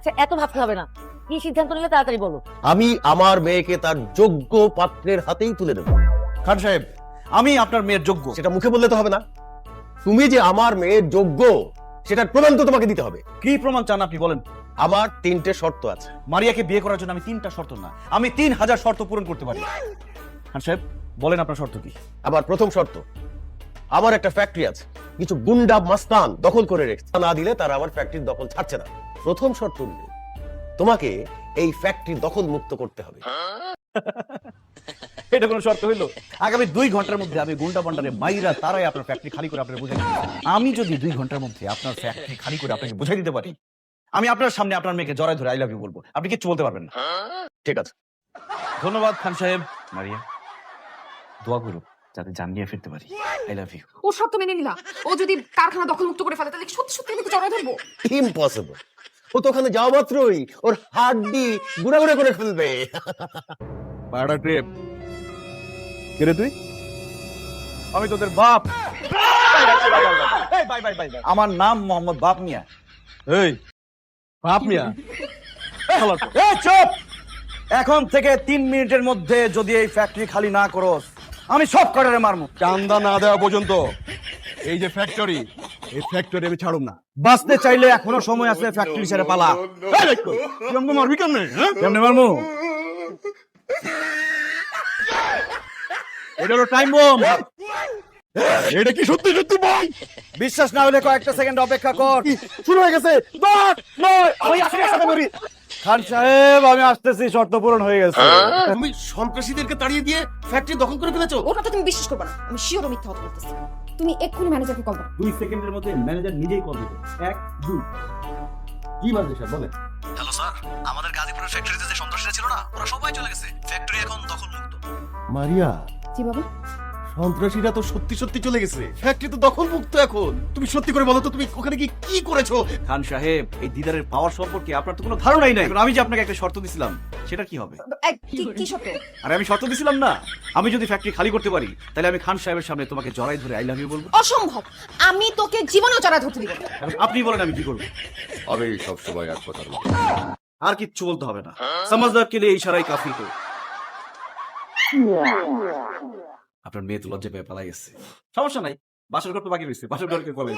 আচ্ছা এত ভাবতে হবে না, কি সিদ্ধান্ত নিলে তাড়াতাড়ি বলো। আমি আমার মেয়েকে তার যোগ্য পাত্রের হাতেই তুলে দেবো। খান সাহেব, আমি আপনার মেয়ের যোগ্য। সেটা মুখে বললে তো হবে না, তুমি যে আমার মেয়ের যোগ্য সেটার প্রমাণ তো তোমাকে দিতে হবে। কি প্রমাণ চান আপনি বলেন? আমার 3টে শর্ত আছে। মারিয়াকে বিয়ে করার জন্য আমি 3টা শর্ত না, আমি 3000 শর্ত পূরণ করতে পারি। খান সাহেব বলেন আপনার শর্ত কি? আমার প্রথম শর্ত, আমার একটা ফ্যাক্টরি আছে, কিছু গুন্ডা মাস্তান দখল করে রেখেছে, না দিলে তারা আমার ফ্যাক্টরির দখল ছাড়ছে না। প্রথম শর্ত অনুযায়ী তোমাকে এই ফ্যাক্টরি দখল মুক্ত করতে হবে। এটা কোনো শর্ত হইলো? আগামী 2 ঘন্টার মধ্যে আমি গুন্ডা বান্ডারে মাইরা তারাই আপনার ফ্যাক্টরি খালি করে আপনাকে বুঝাই দিতে পারি। আমি যদি 2 ঘন্টার মধ্যে আপনার ফ্যাক্টরি খালি করে আপনাকে বুঝাই দিতে পারি, আমি আপনার সামনে আপনার মেয়েকে জড়ায় ধরে আই লাভ ইউ বলবো, আপনি কিচ্ছু বলতে পারবেন না। ঠিক আছে, ধন্যবাদ খান সাহেব। মারিয়া, দোয়া করো যাতে জান নিয়ে ফিরতে পারি। I love you. ও সব তো মেনে নিলা, ও যদি কারখানা দখল মুক্ত করে ফেলে তাহলে কি সত্যি সত্যি আমি জড়ায় ধরবো? ইম্পসিবল। ও তো ওখানে যাওয়া মাত্রই ওর হাড্ডি গুঁড়া গুঁড়া করে ফেলবে। পাড়া ট্রিপ কে রে তুই? আমি তোদের বাপ। আমার নাম মোহাম্মদ বাপ মিয়া। এই বাপ মিয়া, এই চুপ! এখন থেকে 3 মিনিটের মধ্যে যদি এই ফ্যাক্টরি খালি না করোস, আমি সব কটারে মারমু। চান্দা না দেওয়া পর্যন্ত এই যে ফ্যাক্টরি, এই ফ্যাক্টরি আমি ছাড়ুম না। বাঁচতে চাইলে এখনো সময় আছে, ফ্যাক্টরি ছেড়ে পালা। কেমনে মারবি কেমনে? কেমনে মারমু? এটা হলো টাইম বম। এটা কি সত্যি সত্যি বল? বিশ্বাস না হলে কয়েকটা সেকেন্ড অপেক্ষা কর। শুরু হয়ে গেছে। 10 9 আমি আসলে সাথে মরি। খান সাহেব আমি আসতেছি, শর্ত পূরণ হয়ে গেছে। তুমি সন্ত্রাসীদেরকে তাড়িয়ে দিয়ে ফ্যাক্টরি দখল করে ফেলেছো। ওর কথা তুমি বিশ্বাস করবে না, আমি শিওর মিথ্যা কথা বলতেছি। তুমি এক্ষুনি ম্যানেজারকে কল দাও। 2 সেকেন্ডের মধ্যে ম্যানেজার নিজেই কল দিবে। 1 2। কি বলছে স্যার বলেন। হ্যালো স্যার, আমাদের গাজীপুরের ফ্যাক্টরিতে যে সন্ত্রাসীরা ছিল না, ওরা সবাই চলে গেছে। ফ্যাক্টরি এখন দখল মুক্ত। মারিয়া, জি বাবা। সন্ত্রাসীরা তো সত্যি সত্যি চলে গেছে, ফ্যাক্টরি তো দখল মুক্ত এখন। তুমি সত্যি করে বলো তো, তুমি ওখানে কি করেছো? খান সাহেব, এই দিদারের পাওয়ার সম্পর্কে আপনার তো কোনো ধারণাই নাই। আমি যে আপনাকে একটা শর্ত দিছিলাম, সেটা কি হবে? কি শর্ত? আরে আমি শর্ত দিছিলাম না, আমি যদি ফ্যাক্টরি খালি করতে পারি তাহলে আমি খান সাহেবের সামনে তোমাকে জড়াই ধরে আই লাভ ইউ বলবো। অসম্ভব, আমি তোকে জীবনেও জড়ায় ধরতে দিব না। এখন আপনি বলেন আমি কি করবো? আমি সব সময় এক কথা বলি। আর কিচ্ছু বলতে হবে না, সমঝদার কে লিয়ে ইশারাই কাফি তো। আপনার মেয়ে তো লজ্জা পেয়ে পালাই গেছে। সমস্যা নাই, বাসর ঘর তো বাকি রয়েছে, বাসর ঘরকে কলে